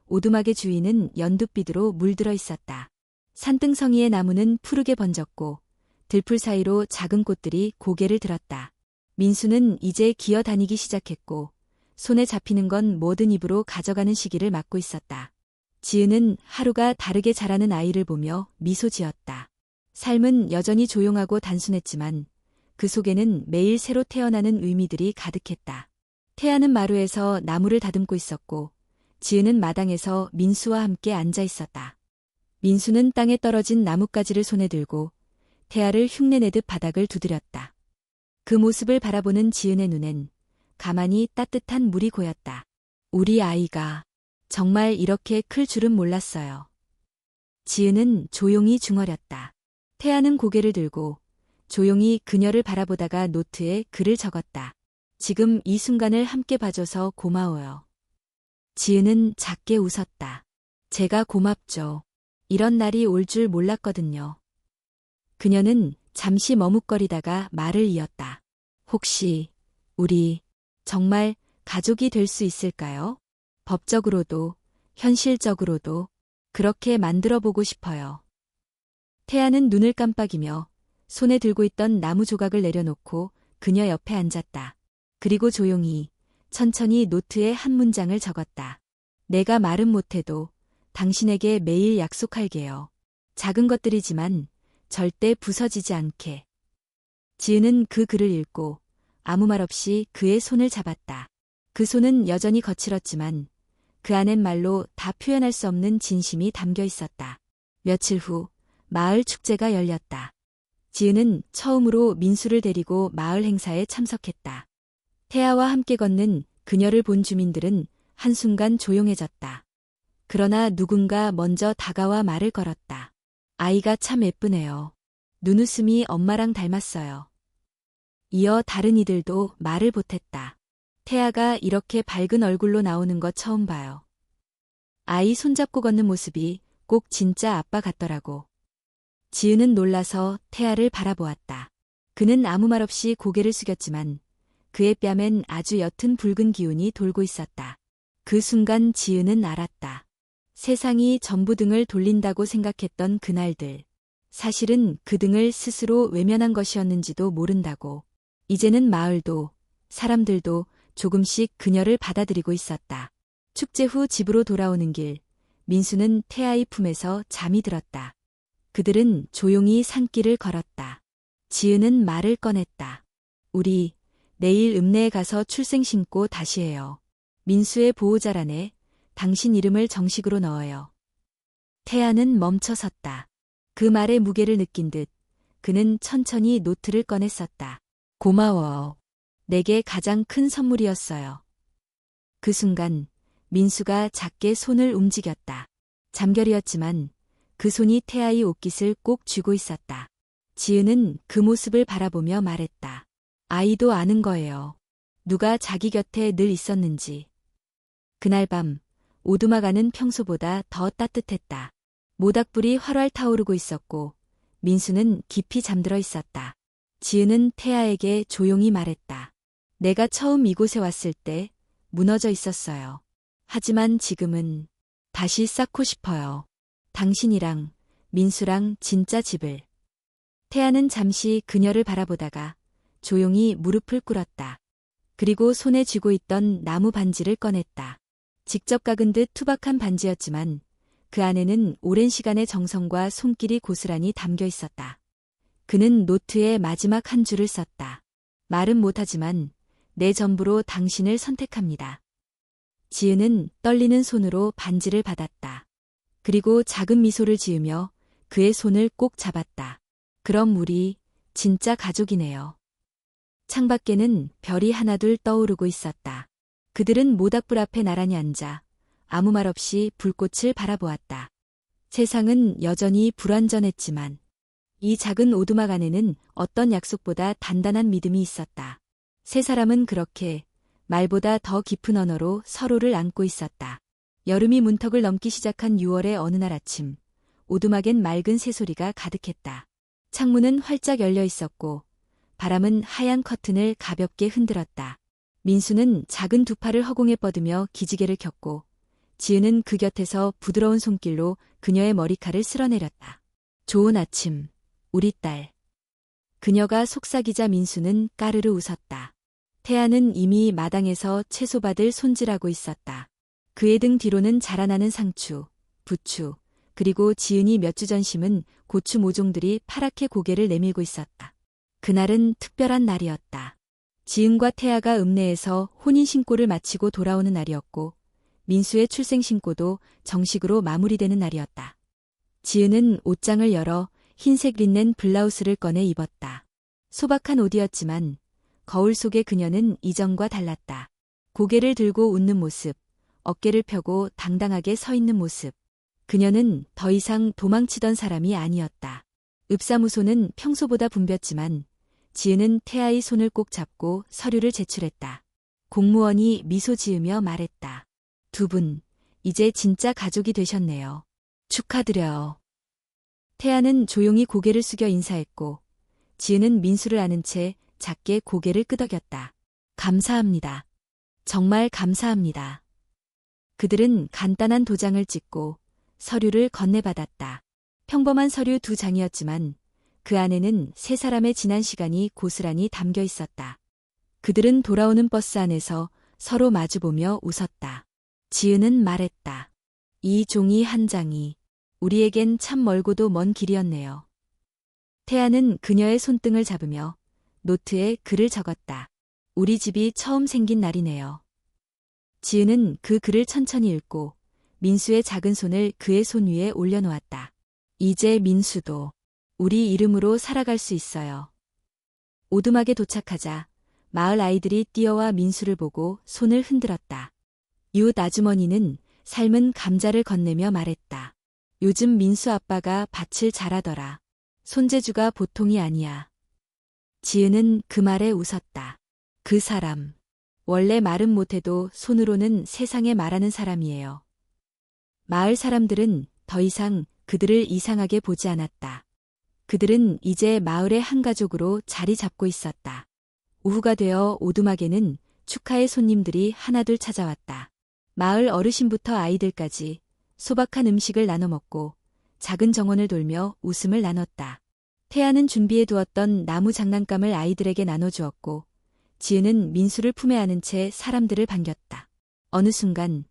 오두막의 주위는 연두빛으로 물들어 있었다. 산등성이의 나무는 푸르게 번졌고 들풀 사이로 작은 꽃들이 고개를 들었다. 민수는 이제 기어다니기 시작했고 손에 잡히는 건 뭐든 입으로 가져가는 시기를 맞고 있었다. 지은은 하루가 다르게 자라는 아이를 보며 미소 지었다. 삶은 여전히 조용하고 단순했지만 그 속에는 매일 새로 태어나는 의미들이 가득했다. 태아는 마루에서 나무를 다듬고 있었고 지은은 마당에서 민수와 함께 앉아 있었다. 민수는 땅에 떨어진 나뭇가지를 손에 들고 태아를 흉내내듯 바닥을 두드렸다. 그 모습을 바라보는 지은의 눈엔 가만히 따뜻한 물이 고였다. 우리 아이가 정말 이렇게 클 줄은 몰랐어요. 지은은 조용히 중얼였다. 태아는 고개를 들고 조용히 그녀를 바라보다가 노트에 글을 적었다. 지금 이 순간을 함께 봐줘서 고마워요. 지은은 작게 웃었다. 제가 고맙죠. 이런 날이 올 줄 몰랐거든요. 그녀는 잠시 머뭇거리다가 말을 이었다. 혹시 우리 정말 가족이 될 수 있을까요? 법적으로도 현실적으로도 그렇게 만들어보고 싶어요. 태아는 눈을 깜빡이며 손에 들고 있던 나무 조각을 내려놓고 그녀 옆에 앉았다. 그리고 조용히 천천히 노트에 한 문장을 적었다. 내가 말은 못해도 당신에게 매일 약속할게요. 작은 것들이지만 절대 부서지지 않게. 지은은 그 글을 읽고 아무 말 없이 그의 손을 잡았다. 그 손은 여전히 거칠었지만 그 안엔 말로 다 표현할 수 없는 진심이 담겨 있었다. 며칠 후 마을 축제가 열렸다. 지은은 처음으로 민수를 데리고 마을 행사에 참석했다. 태아와 함께 걷는 그녀를 본 주민들은 한순간 조용해졌다. 그러나 누군가 먼저 다가와 말을 걸었다. 아이가 참 예쁘네요. 눈웃음이 엄마랑 닮았어요. 이어 다른 이들도 말을 보탰다. 태아가 이렇게 밝은 얼굴로 나오는 거 처음 봐요. 아이 손잡고 걷는 모습이 꼭 진짜 아빠 같더라고. 지은은 놀라서 태아를 바라보았다. 그는 아무 말 없이 고개를 숙였지만 그의 뺨엔 아주 옅은 붉은 기운이 돌고 있었다. 그 순간 지은은 알았다. 세상이 전부 등을 돌린다고 생각했던 그날들. 사실은 그 등을 스스로 외면한 것이었는지도 모른다고. 이제는 마을도 사람들도 조금씩 그녀를 받아들이고 있었다. 축제 후 집으로 돌아오는 길, 민수는 태아의 품에서 잠이 들었다. 그들은 조용히 산길을 걸었다. 지은은 말을 꺼냈다. 우리 내일 읍내에 가서 출생 신고 다시 해요. 민수의 보호자란에 당신 이름을 정식으로 넣어요. 태아는 멈춰섰다. 그 말의 무게를 느낀 듯 그는 천천히 노트를 꺼냈었다. 고마워. 내게 가장 큰 선물이었어요. 그 순간 민수가 작게 손을 움직였다. 잠결이었지만 그 손이 태아의 옷깃을 꼭 쥐고 있었다. 지은은 그 모습을 바라보며 말했다. 아이도 아는 거예요. 누가 자기 곁에 늘 있었는지. 그날 밤 오두막안은 평소보다 더 따뜻했다. 모닥불이 활활 타오르고 있었고 민수는 깊이 잠들어 있었다. 지은은 태아에게 조용히 말했다. 내가 처음 이곳에 왔을 때 무너져 있었어요. 하지만 지금은 다시 쌓고 싶어요. 당신이랑 민수랑 진짜 집을. 태아는 잠시 그녀를 바라보다가 조용히 무릎을 꿇었다. 그리고 손에 쥐고 있던 나무 반지를 꺼냈다. 직접 깎은 듯 투박한 반지였지만 그 안에는 오랜 시간의 정성과 손길이 고스란히 담겨 있었다. 그는 노트에 마지막 한 줄을 썼다. 말은 못하지만 내 전부로 당신을 선택합니다. 지은은 떨리는 손으로 반지를 받았다. 그리고 작은 미소를 지으며 그의 손을 꼭 잡았다. 그럼 우리 진짜 가족이네요. 창밖에는 별이 하나둘 떠오르고 있었다. 그들은 모닥불 앞에 나란히 앉아 아무 말 없이 불꽃을 바라보았다. 세상은 여전히 불완전했지만 이 작은 오두막 안에는 어떤 약속보다 단단한 믿음이 있었다. 세 사람은 그렇게 말보다 더 깊은 언어로 서로를 안고 있었다. 여름이 문턱을 넘기 시작한 6월의 어느 날 아침, 오두막엔 맑은 새소리가 가득했다. 창문은 활짝 열려 있었고 바람은 하얀 커튼을 가볍게 흔들었다. 민수는 작은 두 팔을 허공에 뻗으며 기지개를 켰고 지은은 그 곁에서 부드러운 손길로 그녀의 머리칼을 쓸어내렸다. 좋은 아침, 우리 딸. 그녀가 속삭이자 민수는 까르르 웃었다. 태아는 이미 마당에서 채소밭을 손질하고 있었다. 그의 등 뒤로는 자라나는 상추, 부추, 그리고 지은이 몇 주 전 심은 고추 모종들이 파랗게 고개를 내밀고 있었다. 그날은 특별한 날이었다. 지은과 태아가 읍내에서 혼인신고를 마치고 돌아오는 날이었고 민수의 출생신고도 정식으로 마무리되는 날이었다. 지은은 옷장을 열어 흰색 린넨 블라우스를 꺼내 입었다. 소박한 옷이었지만 거울 속의 그녀는 이전과 달랐다. 고개를 들고 웃는 모습, 어깨를 펴고 당당하게 서 있는 모습. 그녀는 더 이상 도망치던 사람이 아니었다. 읍사무소는 평소보다 붐볐지만 지은은 태아의 손을 꼭 잡고 서류를 제출했다. 공무원이 미소 지으며 말했다. 두 분, 이제 진짜 가족이 되셨네요. 축하드려요. 태아는 조용히 고개를 숙여 인사했고 지은은 민수를 아는 채 작게 고개를 끄덕였다. 감사합니다. 정말 감사합니다. 그들은 간단한 도장을 찍고 서류를 건네받았다. 평범한 서류 2장이었지만 그 안에는 세 사람의 지난 시간이 고스란히 담겨 있었다. 그들은 돌아오는 버스 안에서 서로 마주보며 웃었다. 지은은 말했다. 이 종이 한 장이 우리에겐 참 멀고도 먼 길이었네요. 태아는 그녀의 손등을 잡으며 노트에 글을 적었다. 우리 집이 처음 생긴 날이네요. 지은은 그 글을 천천히 읽고 민수의 작은 손을 그의 손 위에 올려놓았다. 이제 민수도 우리 이름으로 살아갈 수 있어요. 오두막에 도착하자 마을 아이들이 뛰어와 민수를 보고 손을 흔들었다. 이웃 아주머니는 삶은 감자를 건네며 말했다. 요즘 민수 아빠가 밭을 잘하더라. 손재주가 보통이 아니야. 지은은 그 말에 웃었다. 그 사람, 원래 말은 못해도 손으로는 세상에 말하는 사람이에요. 마을 사람들은 더 이상 그들을 이상하게 보지 않았다. 그들은 이제 마을의 한 가족으로 자리 잡고 있었다. 오후가 되어 오두막에는 축하의 손님들이 하나둘 찾아왔다. 마을 어르신부터 아이들까지 소박한 음식을 나눠 먹고 작은 정원을 돌며 웃음을 나눴다. 태아는 준비해 두었던 나무 장난감을 아이들에게 나눠주었고 지은은 민수를 품에 안은 채 사람들을 반겼다. 어느 순간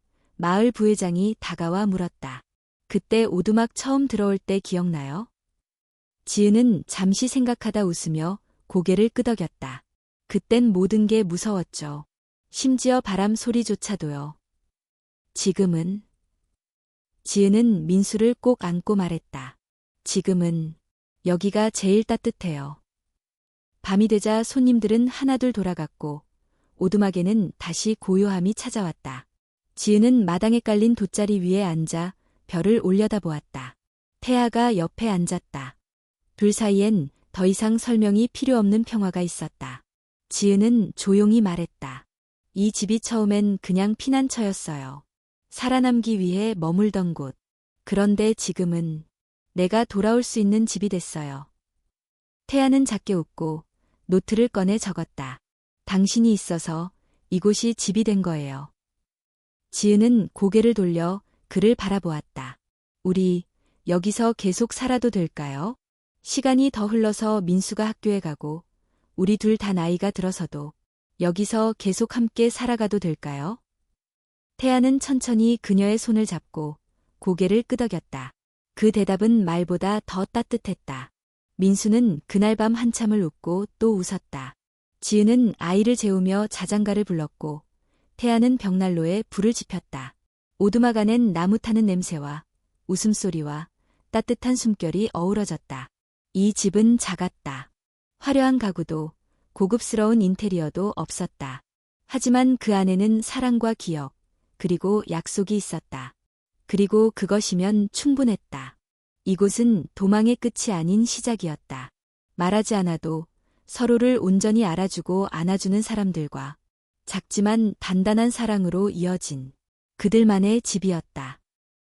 마을 부회장이 다가와 물었다. 그때 오두막 처음 들어올 때 기억나요? 지은은 잠시 생각하다 웃으며 고개를 끄덕였다. 그땐 모든 게 무서웠죠. 심지어 바람 소리조차도요. 지금은? 지은은 민수를 꼭 안고 말했다. 지금은 여기가 제일 따뜻해요. 밤이 되자 손님들은 하나둘 돌아갔고 오두막에는 다시 고요함이 찾아왔다. 지은은 마당에 깔린 돗자리 위에 앉아 별을 올려다보았다. 태아가 옆에 앉았다. 둘 사이엔 더 이상 설명이 필요 없는 평화가 있었다. 지은은 조용히 말했다. 이 집이 처음엔 그냥 피난처였어요. 살아남기 위해 머물던 곳. 그런데 지금은 내가 돌아올 수 있는 집이 됐어요. 태아는 작게 웃고 노트를 꺼내 적었다. 당신이 있어서 이곳이 집이 된 거예요. 지은은 고개를 돌려 그를 바라보았다. 우리 여기서 계속 살아도 될까요? 시간이 더 흘러서 민수가 학교에 가고 우리 둘 다 나이가 들어서도 여기서 계속 함께 살아가도 될까요? 태아는 천천히 그녀의 손을 잡고 고개를 끄덕였다. 그 대답은 말보다 더 따뜻했다. 민수는 그날 밤 한참을 웃고 또 웃었다. 지은은 아이를 재우며 자장가를 불렀고 태아는 벽난로에 불을 지폈다. 오두막 안엔 나무 타는 냄새와 웃음소리와 따뜻한 숨결이 어우러졌다. 이 집은 작았다. 화려한 가구도 고급스러운 인테리어도 없었다. 하지만 그 안에는 사랑과 기억, 그리고 약속이 있었다. 그리고 그것이면 충분했다. 이곳은 도망의 끝이 아닌 시작이었다. 말하지 않아도 서로를 온전히 알아주고 안아주는 사람들과 작지만 단단한 사랑으로 이어진 그들만의 집이었다.